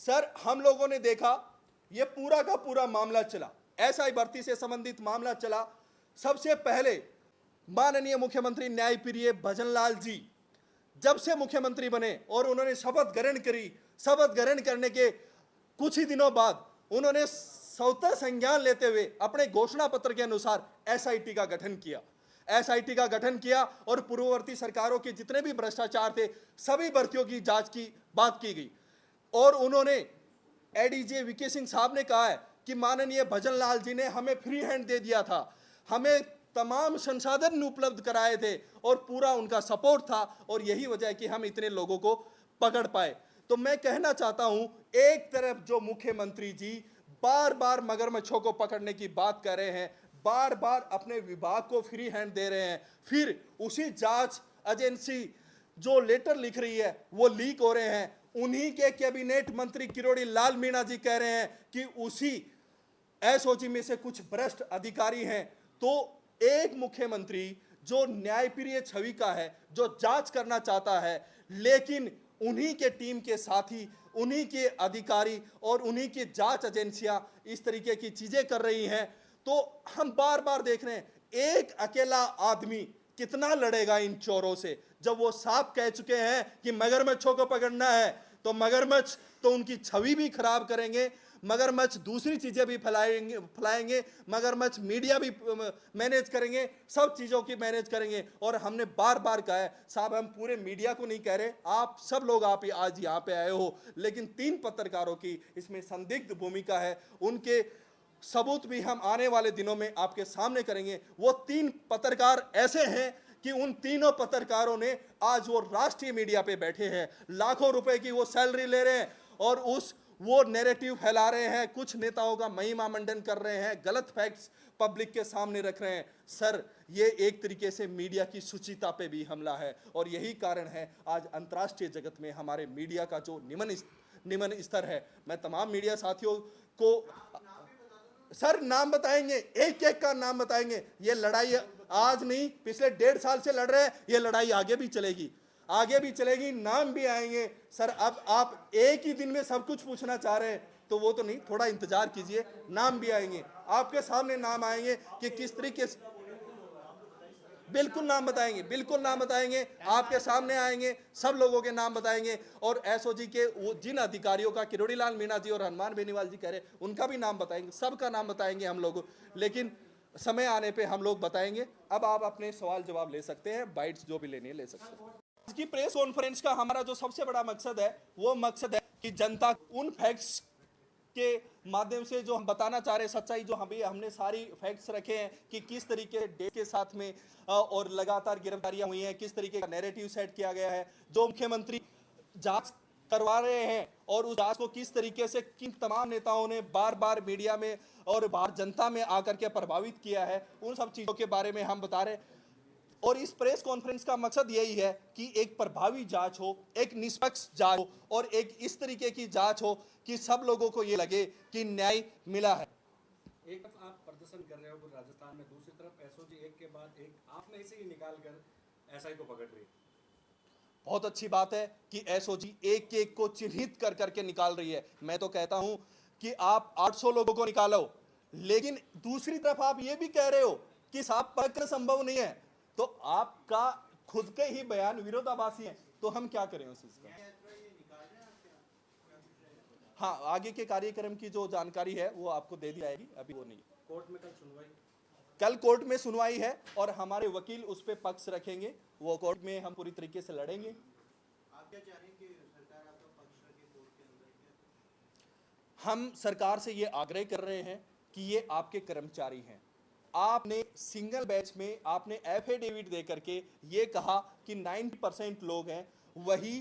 Sir हम लोगों ने देखा ये पूरा का पूरा मामला चला, एसआई भर्ती से संबंधित मामला चला। सबसे पहले माननीय मुख्यमंत्री न्यायप्रिय भजनलाल जी जब से मुख्यमंत्री बने और उन्होंने शपथ ग्रहण करी, शपथ ग्रहण करने के कुछ ही दिनों बाद उन्होंने स्वतः संज्ञान लेते हुए अपने घोषणा पत्र के अनुसार एसआईटी का गठन किया। एसआईटी का गठन किया और पूर्ववर्ती सरकारों के जितने भी भ्रष्टाचार थे सभी भर्तियों की जांच की बात की गई। और उन्होंने एडीजे वीके सिंह साहब ने कहा है कि माननीय भजनलाल जी ने हमें फ्री हैंड दे दिया था, हमें तमाम संसाधन उपलब्ध कराए थे और पूरा उनका सपोर्ट था और यही वजह है कि हम इतने लोगों को पकड़ पाए। तो मैं कहना चाहता हूं, एक तरफ जो मुख्यमंत्री जी बार बार मगरमच्छों को पकड़ने की बात कर रहे हैं, बार बार अपने विभाग को फ्री हैंड दे रहे हैं, फिर उसी जांच एजेंसी जो लेटर लिख रही है वो लीक हो रहे हैं। उन्हीं के कैबिनेट मंत्री किरोड़ी लाल मीणा जी कह रहे हैं कि उसी एसओजी में से कुछ भ्रष्ट अधिकारी हैं। तो एक मुख्यमंत्री जो न्यायप्रिय छवि का है, जो जांच करना चाहता है, लेकिन उन्हीं के टीम के साथी, उन्हीं के अधिकारी और उन्हीं की जांच एजेंसियां इस तरीके की चीजें कर रही हैं। तो हम बार बार देख रहे हैं एक अकेला आदमी कितना लड़ेगा इन चोरों से, जब वो साफ कह चुके हैं कि मगरमच्छों को पकड़ना है। तो मगरमच्छ तो उनकी छवि भी खराब करेंगे, मगरमच्छ दूसरी चीजें भी फैलाएंगे, मगरमच्छ मीडिया भी मैनेज करेंगे, सब चीजों की मैनेज करेंगे। और हमने बार बार कहा है साहब, हम पूरे मीडिया को नहीं कह रहे, आप सब लोग आप आज यहाँ पे आए हो, लेकिन 3 पत्रकारों की इसमें संदिग्ध भूमिका है, उनके सबूत भी हम आने वाले दिनों में आपके सामने करेंगे। वो 3 पत्रकार ऐसे हैं कि उन तीनों पत्रकारों ने आज वो राष्ट्रीय मीडिया पे बैठे हैं, लाखों रुपए की वो सैलरी ले रहे हैं और वो नैरेटिव फैला रहे हैं, कुछ नेताओं का महिमा मंडन कर रहे हैं, गलत फैक्ट्स पब्लिक के सामने रख रहे हैं। सर, ये एक तरीके से मीडिया की शुचिता पे भी हमला है और यही कारण है आज अंतर्राष्ट्रीय जगत में हमारे मीडिया का जो निम्न स्तर है। मैं तमाम मीडिया साथियों को सर नाम बताएंगे, एक एक का नाम बताएंगे। ये लड़ाई आज नहीं, पिछले 1.5 साल से लड़ रहे हैं, ये लड़ाई आगे भी चलेगी, आगे भी चलेगी, नाम भी आएंगे। सर अब आप एक ही दिन में सब कुछ पूछना चाह रहे हैं तो वो तो नहीं, थोड़ा इंतजार कीजिए, नाम भी आएंगे, आपके सामने नाम आएंगे कि किस तरीके से। बिल्कुल नाम बताएंगे, बिल्कुल नाम बताएंगे, आपके सामने आएंगे, सब लोगों के नाम बताएंगे। और एसओजी के वो जिन अधिकारियों का किरोड़ी लाल मीणा जी और हनुमान बेनीवाल जी कह रहे उनका भी नाम बताएंगे, सबका नाम बताएंगे हम लोग, लेकिन समय आने पे हम लोग बताएंगे। अब आप अपने सवाल जवाब ले सकते हैं, बाइट्स जो भी लेनी है ले सकते हैं। आज की प्रेस कॉन्फ्रेंस का हमारा जो सबसे बड़ा मकसद है वो मकसद है कि जनता उन फैक्ट्स के माध्यम से जो हम बताना चाह रहे हैं, सच्चाई जो हमने सारी फैक्ट्स रखे हैं कि किस तरीके डेट के साथ में और लगातार गिरफ्तारियां हुई हैं, किस तरीके का नैरेटिव सेट किया गया है, जो मुख्यमंत्री जांच करवा रहे हैं और उस जांच को किस तरीके से किन तमाम नेताओं ने बार बार मीडिया में और बाहर जनता में आकर के प्रभावित किया है, उन सब चीजों के बारे में हम बता रहे हैं। और इस प्रेस कॉन्फ्रेंस का मकसद यही है कि एक प्रभावी जांच हो, एक निष्पक्ष जांच हो और एक इस तरीके की जांच हो कि सब लोगों को ये लगे कि न्याय मिला है। एक तरफ आप प्रदर्शन कर रहे हो राजस्थान में, दूसरी तरफ एसओजी एक के बाद एक आप में से ही निकाल कर एसआई को पकड़ रही है। बहुत अच्छी बात है कि एसओजी एक एक को चिन्हित कर करके निकाल रही है। मैं तो कहता हूं कि आप 800 लोगों को निकालो, लेकिन दूसरी तरफ आप ये भी कह रहे हो कि साहब पकड़ संभव नहीं है, तो आपका खुद के ही बयान विरोधाभासी है, तो हम क्या करें उस चीज का। हाँ, आगे के कार्यक्रम की जो जानकारी है वो आपको दे दी जाएगी, अभी वो नहीं। कोर्ट में कल सुनवाई, कल कोर्ट में सुनवाई है और हमारे वकील उस पर पक्ष रखेंगे, वो कोर्ट में हम पूरी तरीके से लड़ेंगे। आप क्या चाह रहे हैं कि सरकार आपका पक्ष रखे कोर्ट के अंदर? हम सरकार से ये आग्रह कर रहे हैं कि ये आपके कर्मचारी हैं, आपने सिंगल बैच में आपने एफिडेविट दे करके ये कहा कि 90% लोग हैं वही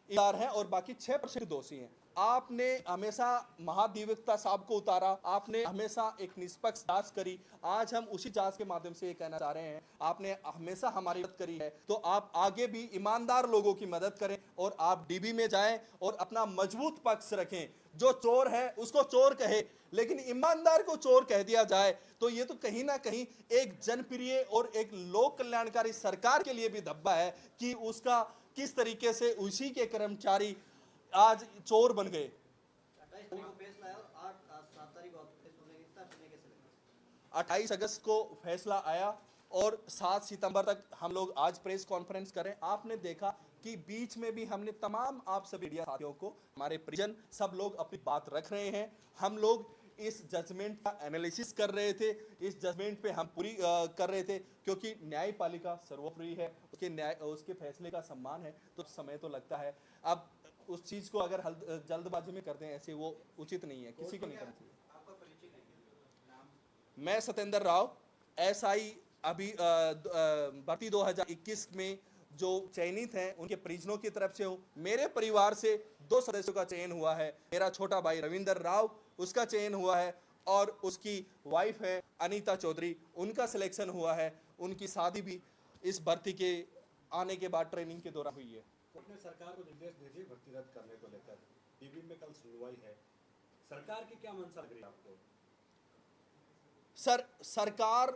इदार हैं और बाकी 6% दोषी हैं। आपने हमेशा महाधिवक्ता साहब को उतारा, आपने हमेशा एक निष्पक्ष जांच करी, आज हम उसी जांच के माध्यम से ये कहना चाह रहे हैं, आपने हमेशा हमारी मदद करी है, तो आप आगे भी ईमानदार लोगों की मदद करें और आप डीबी में जाएं और अपना मजबूत पक्ष रखें। जो चोर है उसको चोर कहे, लेकिन ईमानदार को चोर कह दिया जाए तो ये तो कहीं ना कहीं एक जनप्रिय और एक लोक कल्याणकारी सरकार के लिए भी धब्बा है कि उसका किस तरीके से उसी के कर्मचारी आज चोर बन गए। 28 अगस्त को फैसला आया और 7 सितंबर तक हम लोग आज प्रेस कॉन्फ्रेंस करें। आपने देखा कि बीच में भी हमने तमाम आप सभी मीडिया साथियों को, हमारे परिजन, सब लोग अपनी बात रख रहे हैं। हम लोग इस जजमेंट का एनालिसिस कर रहे थे, इस जजमेंट पे हम पूरी कर रहे थे, क्योंकि न्यायपालिका सर्वोपरि है, उसके फैसले का सम्मान है, तो समय तो लगता है। अब उस चीज को अगर जल्दबाजी में करते हैं ऐसे, वो उचित नहीं है, किसी को नहीं करना चाहिए। आपका परिचय देखिए, नाम। मैं सत्येंद्र राव, एसआई, अभी भर्ती 2021 में जो चयनित हैं उनके परिजनों की तरफ से हूँ। मेरे परिवार से 2 सदस्यों का चयन हुआ है। मेरा छोटा भाई रविंदर राव, उसका चयन हुआ है, और उसकी वाइफ है अनीता चौधरी, उनका सिलेक्शन हुआ है। उनकी शादी भी इस भर्ती के आने के बाद ट्रेनिंग के दौरान हुई है। कोर्ट ने सरकार को निर्देश दे दिए भर्ती रद्द करने को लेकर। टीवी में कल सुनवाई है, सरकार की क्या मंशा लग रही है आपको? सर, सरकार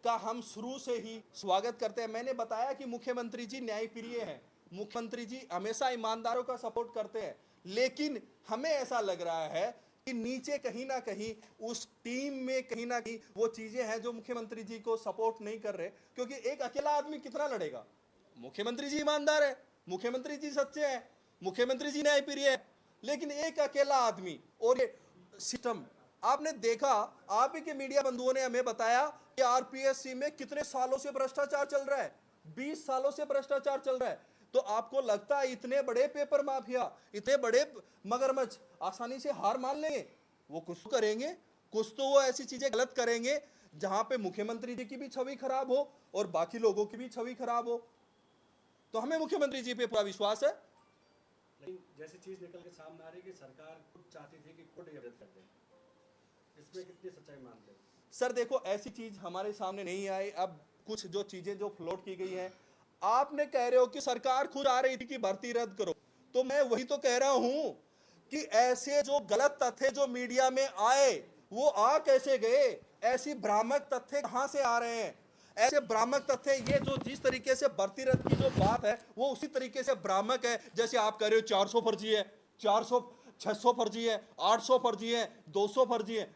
का हम शुरू से ही स्वागत करते हैं। मैंने बताया कि मुख्यमंत्री जी न्यायप्रिय हैं, मुख्यमंत्री जी हमेशा ईमानदारों का सपोर्ट करते हैं, लेकिन हमें ऐसा लग रहा है कि नीचे कहीं ना कहीं उस टीम में कहीं ना कहीं वो चीजें हैं जो मुख्यमंत्री जी को सपोर्ट नहीं कर रहे, क्योंकि एक अकेला आदमी कितना लड़ेगा। मुख्यमंत्री जी ईमानदार है, मुख्यमंत्री जी सच्चे हैं, मुख्यमंत्री जी न्यायप्रिय है, लेकिन एक अकेला आदमी और ये सिस्टम। आपने देखा, आप ही के मीडिया बंधुओं ने हमें बताया कि आरपीएससी में कितने सालों से भ्रष्टाचार चल रहा है, 20 सालों से भ्रष्टाचार चल रहा है। तो आपको लगता है इतने बड़े पेपर माफिया, इतने बड़े मगरमच्छ आसानी से हार मान लेंगे? वो कुछ तो करेंगे, कुछ तो वो ऐसी चीजें गलत करेंगे जहां पे मुख्यमंत्री जी की भी छवि खराब हो और बाकी लोगों की भी छवि खराब हो। तो हमें मुख्यमंत्री जी पे पूरा विश्वास है। लेकिन जैसी चीज निकल के सामने आ रही है कि सरकार खुद चाहती थी कि कोर्ट ये रद्द कर दे, इसमें कितनी सच्चाई मानते हैं? सर देखो, ऐसी चीज हमारे सामने नहीं आई। अब कुछ जो चीजें जो फ्लोट की गई हैं, आपने कह रहे हो कि सरकार खुद आ रही थी कि भर्ती रद्द करो, तो मैं वही तो कह रहा हूं कि ऐसे जो गलत तथ्य जो मीडिया में आए वो आ कैसे गए? ऐसी भ्रामक तथ्य कहां से आ रहे हैं? ऐसे भ्रामक तथ्य ये जो जिस तरीके से भर्ती रद्द की जो बात है वो उसी तरीके से भ्रामक है जैसे आप कह रहे हो 400 फर्जी है, 400 600 फर्जी है, 800 फर्जी है, 200 फर्जी है।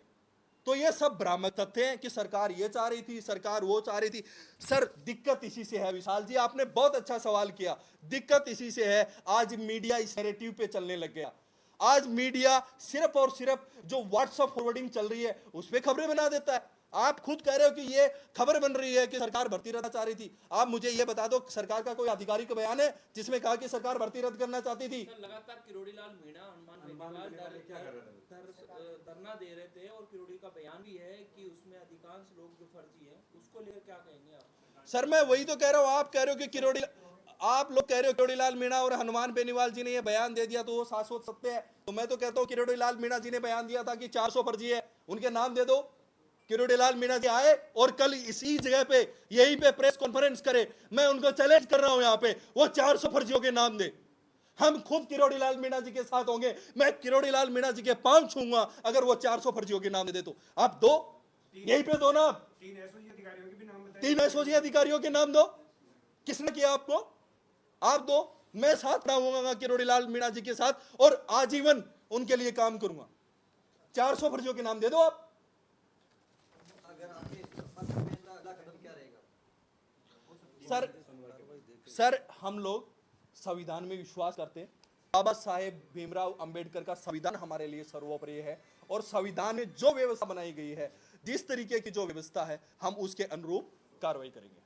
तो ये सब भ्रामक तथ्य हैं कि सरकार ये चाह रही थी, सरकार वो चाह रही थी। सर दिक्कत इसी से है विशाल जी, आपने बहुत अच्छा सवाल किया। दिक्कत इसी से है, आज मीडिया इस नैरेटिव पे चलने लग गया। आज मीडिया सिर्फ और सिर्फ जो व्हाट्सएप फॉरवर्डिंग चल रही है उस पर खबरें बना देता है। आप खुद कह रहे हो कि ये खबर बन रही है कि सरकार भर्ती रद्द चाह रही थी। आप मुझे ये बता दो, सरकार का कोई आधिकारिक बयान है जिसमें कहा कि सरकार भर्ती रद्द करना चाहती थी? लगातार किरोड़ीलाल मीणा हनुमान बेनीवाल क्या कर रहे थे? धरना दे रहे थे और किरोड़ी का बयान भी है कि उसमें अधिकांश लोग जो फर्जी हैं उसको लेकर क्या कहेंगे आप? सर मैं वही तो कह रहा हूँ, आप कह रहे हो कि आप लोग कह रहे हो किरोड़ीलाल मीणा और हनुमान बेनीवाल जी ने ये बयान दे दिया तो वो शाश्वत सत्य है। तो मैं तो कहता हूँ किरोड़ीलाल मीणा जी ने बयान दिया था कि 400 फर्जी है, उनके नाम दे दो। किरोड़ीलाल मीणा जी आए और कल इसी जगह पे यहीं पे प्रेस कॉन्फ्रेंस करे। मैं उनको चैलेंज कर रहा हूं यहाँ पे, वो 400 फर्जियों के नाम दे। हम खुद किरोड़ीलाल मीणा जी के साथ होंगे, मैं किरोड़ीलाल मीणा जी के पांव छूंगा अगर वो 400 फर्जियों के नाम दे तो। आप दो, यहीं पे दो ना। आप 3 एसओजी अधिकारियों के भी नाम बताइए। 3 एसओजी अधिकारियों के नाम दो। किसने किया आपको? आप दो। मैं साथ रहूंगा किरोड़ीलाल मीणा जी के साथ और आजीवन उनके लिए काम करूंगा। 400 फर्जियों के नाम दे दो आप। सर हम लोग संविधान में विश्वास करते हैं। बाबा साहेब भीमराव अंबेडकर का संविधान हमारे लिए सर्वोपरि है और संविधान में जो व्यवस्था बनाई गई है, जिस तरीके की जो व्यवस्था है, हम उसके अनुरूप कार्रवाई करेंगे।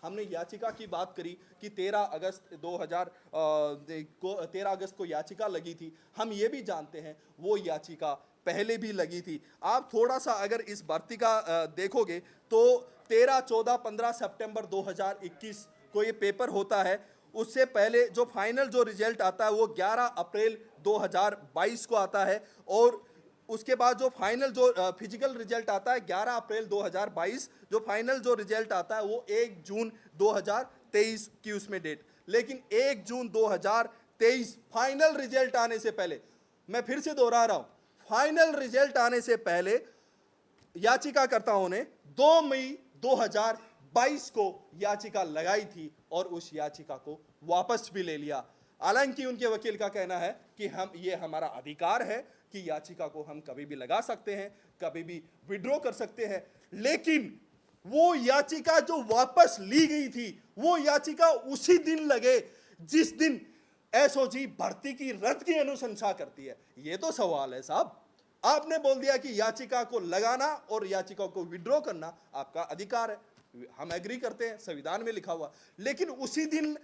हमने याचिका की बात करी कि 13 अगस्त को याचिका लगी थी। हम ये भी जानते हैं वो याचिका पहले भी लगी थी। आप थोड़ा सा अगर इस भर्ती का देखोगे तो 13, 14, 15 सितंबर 2021 को ये पेपर होता है। उससे पहले जो फाइनल जो रिजल्ट आता है वो 11 अप्रैल 2022 को आता है और उसके बाद जो फाइनल जो फिजिकल रिजल्ट आता है 11 अप्रैल 2022, जो फाइनल जो रिजल्ट आता है वो 1 जून 2023 की उसमें डेट। लेकिन 1 जून 2023 फाइनल रिजल्ट आने से पहले, मैं फिर से दोहरा रहा हूं, फाइनल रिजल्ट आने से पहले याचिकाकर्ताओं ने 2 मई 2022 को याचिका लगाई थी और उस याचिका को वापस भी ले लिया। हालांकि उनके वकील का कहना है कि ये हमारा अधिकार है कि याचिका को हम कभी भी लगा सकते हैं, कभी भी विड्रॉ कर सकते हैं, लेकिन वो याचिका जो वापस ली गई थी, वो याचिका उसी दिन लगे जिस दिन एसओजी भर्ती की रद्द की अनुशंसा करती है। ये तो सवाल है साहब। आपने बोल दिया कि याचिका को लगाना और याचिका को विड्रॉ करना आपका अधिकार है, हम एग्री करते हैं, संविधान में लिखा हुआ, लेकिन उसी दिन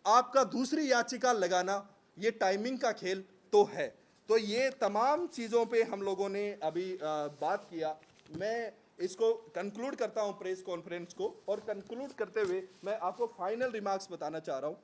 आपका दूसरी याचिका लगाना, ये टाइमिंग का खेल तो है। तो ये तमाम चीज़ों पे हम लोगों ने अभी बात किया। मैं इसको कंक्लूड करता हूं प्रेस कॉन्फ्रेंस को, और कंक्लूड करते हुए मैं आपको फाइनल रिमार्क्स बताना चाह रहा हूं।